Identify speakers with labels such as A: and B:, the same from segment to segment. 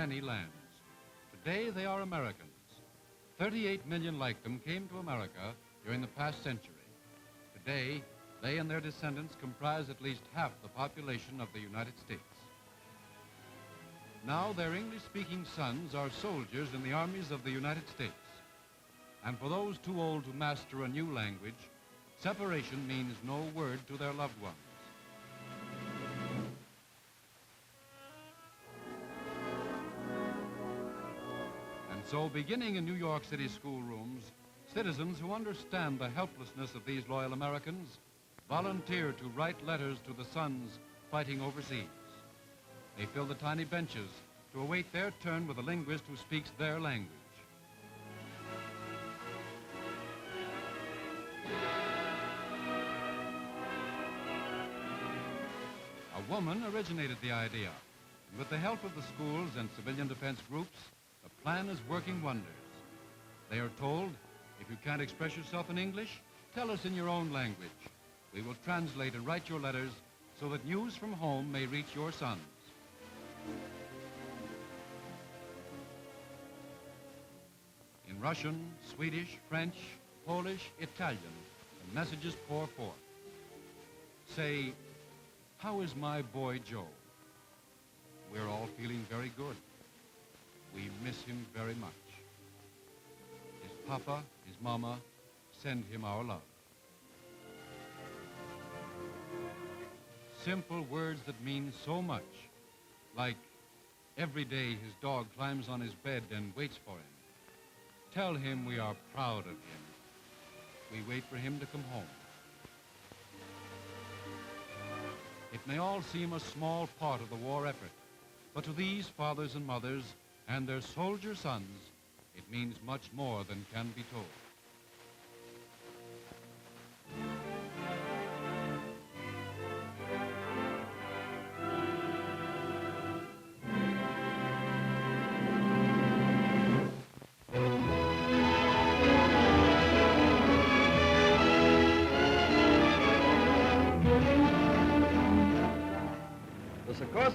A: many lands. Today they are Americans. 38 million like them came to America during the past century. Today, they and their descendants comprise at least half the population of the United States. Now their English-speaking sons are soldiers in the armies of the United States. And for those too old to master a new language, separation means no word to their loved ones. And so, beginning in New York City schoolrooms, citizens who understand the helplessness of these loyal Americans volunteer to write letters to the sons fighting overseas. They fill the tiny benches to await their turn with a linguist who speaks their language. A woman originated the idea, and with the help of the schools and civilian defense groups, the plan is working wonders. They are told, if you can't express yourself in English, tell us in your own language. We will translate and write your letters so that news from home may reach your sons. In Russian, Swedish, French, Polish, Italian, the messages pour forth. Say, how is my boy Joe? We're all feeling very good. We miss him very much. His papa, his mama, send him our love. Simple words that mean so much, like every day his dog climbs on his bed and waits for him. Tell him we are proud of him. We wait for him to come home. It may all seem a small part of the war effort, but to these fathers and mothers and their soldier sons, it means much more than can be told.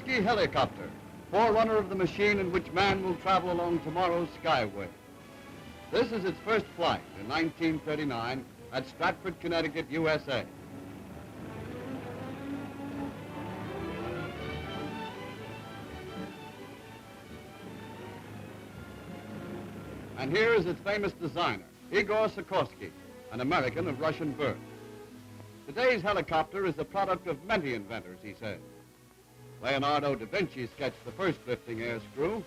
B: The helicopter, forerunner of the machine in which man will travel along tomorrow's skyway. This is its first flight in 1939 at Stratford, Connecticut, U.S.A. And here is its famous designer, Igor Sikorsky, an American of Russian birth. Today's helicopter is the product of many inventors, he says. Leonardo da Vinci sketched the first lifting air screw.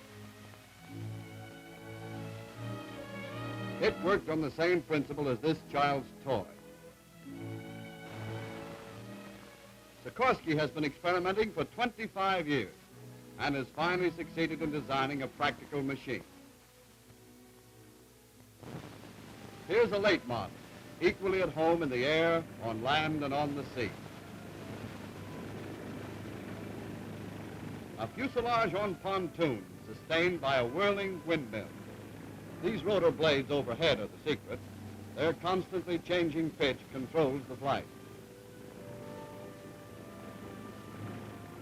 B: It worked on the same principle as this child's toy. Sikorsky has been experimenting for 25 years and has finally succeeded in designing a practical machine. Here's a late model, equally at home in the air, on land, and on the sea. A fuselage on pontoons, sustained by a whirling windmill. These rotor blades overhead are the secret. Their constantly changing pitch controls the flight.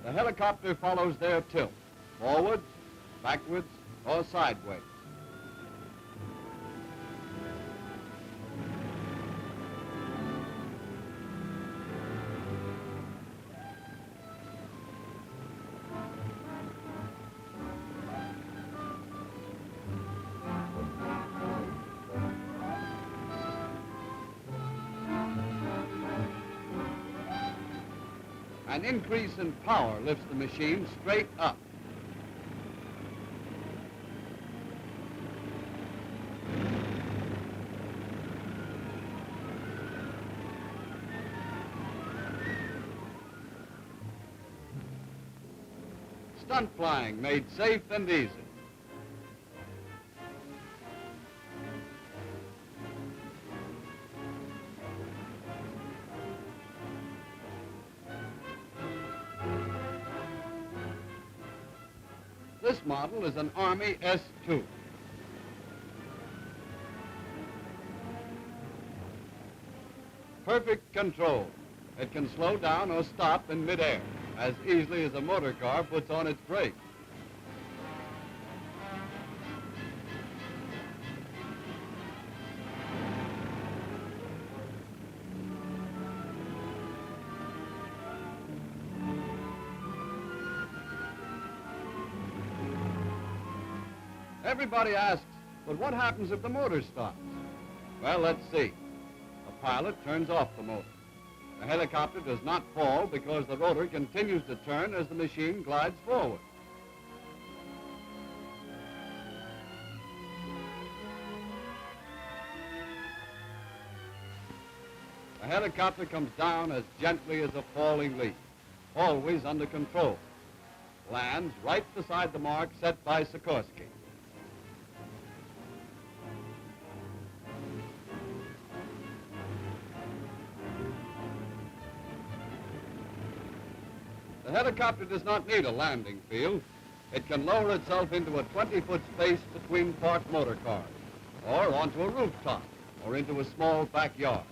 B: The helicopter follows their tilt, forwards, backwards, or sideways. An increase in power lifts the machine straight up. Stunt flying made safe and easy. This model is an Army S-2. Perfect control. It can slow down or stop in midair as easily as a motor car puts on its brakes. Everybody asks, but what happens if the motor stops? Well, let's see. The pilot turns off the motor. The helicopter does not fall because the rotor continues to turn as the machine glides forward. The helicopter comes down as gently as a falling leaf, always under control. Lands right beside the mark set by Sikorsky. The helicopter does not need a landing field. It can lower itself into a 20-foot space between parked motor cars, or onto a rooftop, or into a small backyard.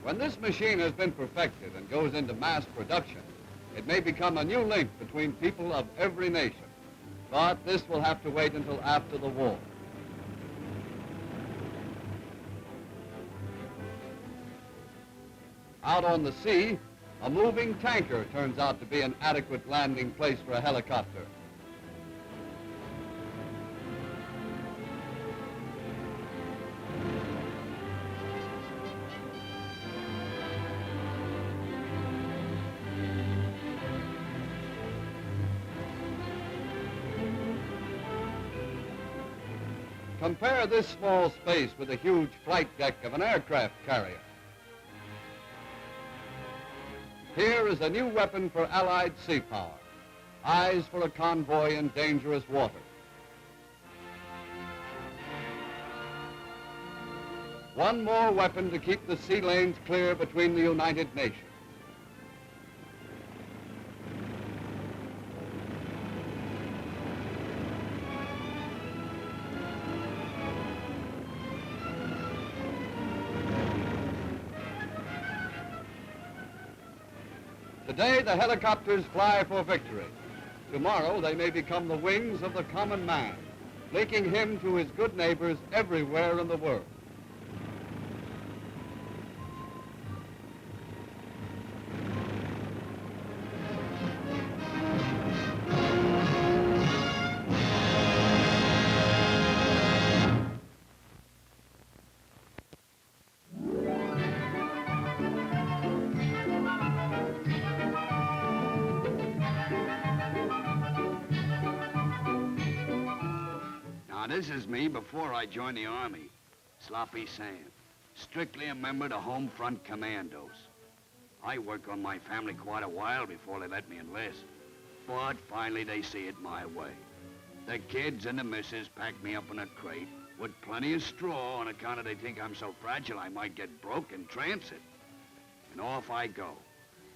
B: When this machine has been perfected and goes into mass production, it may become a new link between people of every nation. But this will have to wait until after the war. Out on the sea, a moving tanker turns out to be an adequate landing place for a helicopter. Compare this small space with the huge flight deck of an aircraft carrier. Here is a new weapon for Allied sea power, eyes for a convoy in dangerous water. One more weapon to keep the sea lanes clear between the United Nations. Today, the helicopters fly for victory. Tomorrow, they may become the wings of the common man, linking him to his good neighbors everywhere in the world.
C: This is me before I joined the Army. Sloppy Sam. Strictly a member of the Home Front Commandos. I worked on my family quite a while before they let me enlist. But finally they see it my way. The kids and the missus packed me up in a crate with plenty of straw on account of they think I'm so fragile I might get broke in transit. And off I go.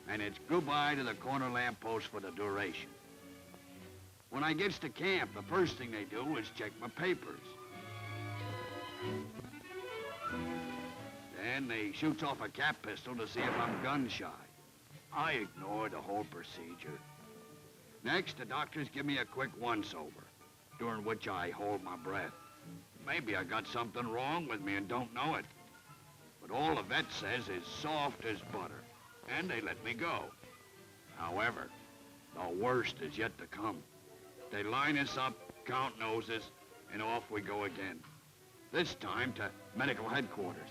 C: And it's goodbye to the corner lamppost for the duration. When I gets to camp, the first thing they do is check my papers. Then they shoots off a cap pistol to see if I'm gun shy. I ignore the whole procedure. Next, the doctors give me a quick once-over, during which I hold my breath. Maybe I got something wrong with me and don't know it. But all the vet says is soft as butter, and they let me go. However, the worst is yet to come. They line us up, count noses, and off we go again. This time to medical headquarters.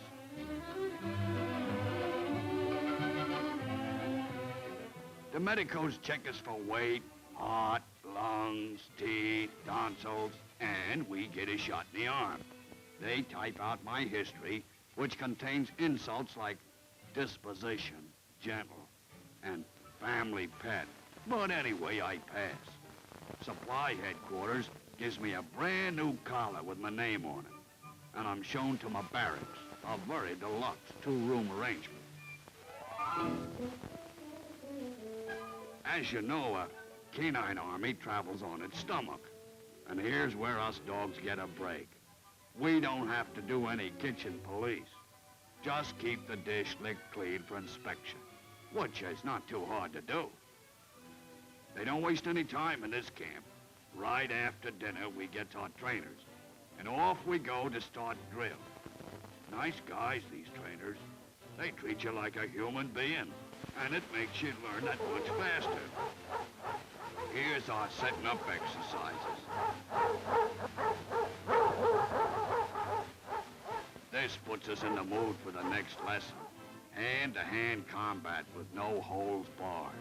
C: The medicos check us for weight, heart, lungs, teeth, tonsils, and we get a shot in the arm. They type out my history, which contains insults like disposition, gentle, and family pet. But anyway, I pass. Supply headquarters gives me a brand new collar with my name on it. And I'm shown to my barracks, a very deluxe two-room arrangement. As you know, a canine army travels on its stomach. And here's where us dogs get a break. We don't have to do any kitchen police. Just keep the dish licked clean for inspection. which is not too hard to do. They don't waste any time in this camp. Right after dinner, we get our trainers, and off we go to start drill. Nice guys, these trainers. They treat you like a human being, and it makes you learn that much faster. Here's our setting up exercises. This puts us in the mood for the next lesson. Hand-to-hand combat with no holds barred.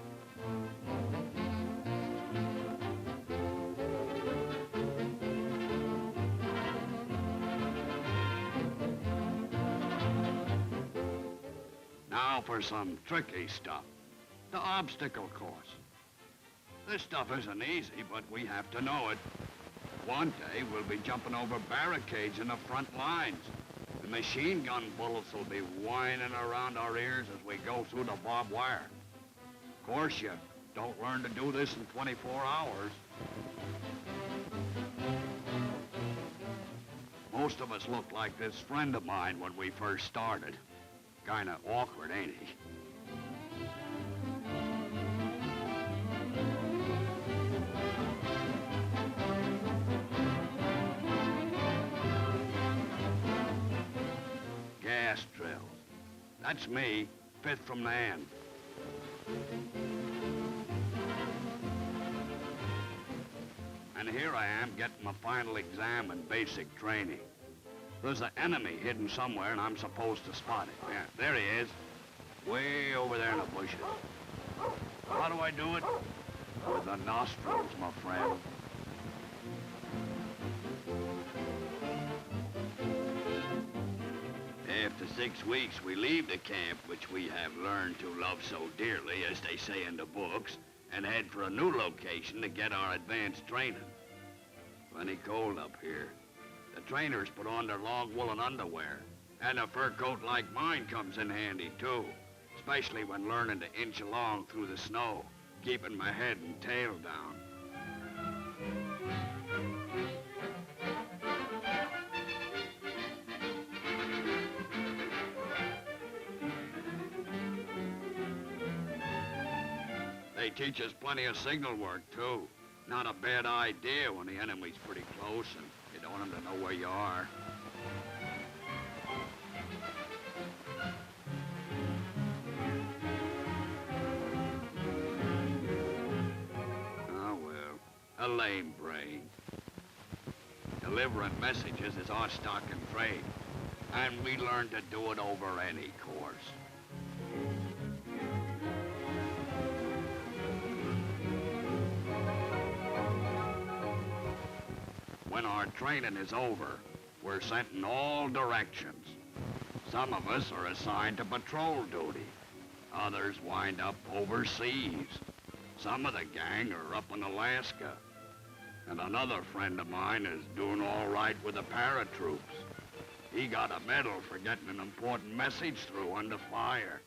C: Now for some tricky stuff. The obstacle course. This stuff isn't easy, but we have to know it. One day, we'll be jumping over barricades in the front lines. The machine gun bullets will be whining around our ears as we go through the barbed wire. Of course, you don't learn to do this in 24 hours. Most of us look like this friend of mine when we first started. Kinda awkward, ain't he? Gas drills. That's me, fifth from the end. And here I am getting my final exam in basic training. There's an enemy hidden somewhere, and I'm supposed to spot it. Yeah, there he is. Way over there in the bushes. How do I do it? With the nostrils, my friend. After 6 weeks, we leave the camp, which we have learned to love so dearly, as they say in the books, and head for a new location to get our advanced training. Plenty cold up here. The trainers put on their long woolen underwear, and a fur coat like mine comes in handy, too, especially when learning to inch along through the snow, keeping my head and tail down. They teach us plenty of signal work, too. Not a bad idea when the enemy's pretty close and you don't want them to know where you are. Oh, well, a lame brain. Delivering messages is our stock and trade, and we learn to do it over any course. When our training is over, we're sent in all directions. Some of us are assigned to patrol duty. Others wind up overseas. Some of the gang are up in Alaska. And another friend of mine is doing all right with the paratroops. He got a medal for getting an important message through under fire.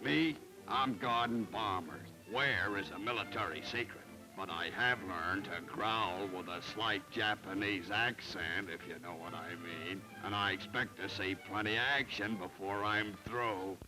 C: Me, I'm guarding bombers. Where is a military secret. But I have learned to growl with a slight Japanese accent, if you know what I mean. And I expect to see plenty of action before I'm through.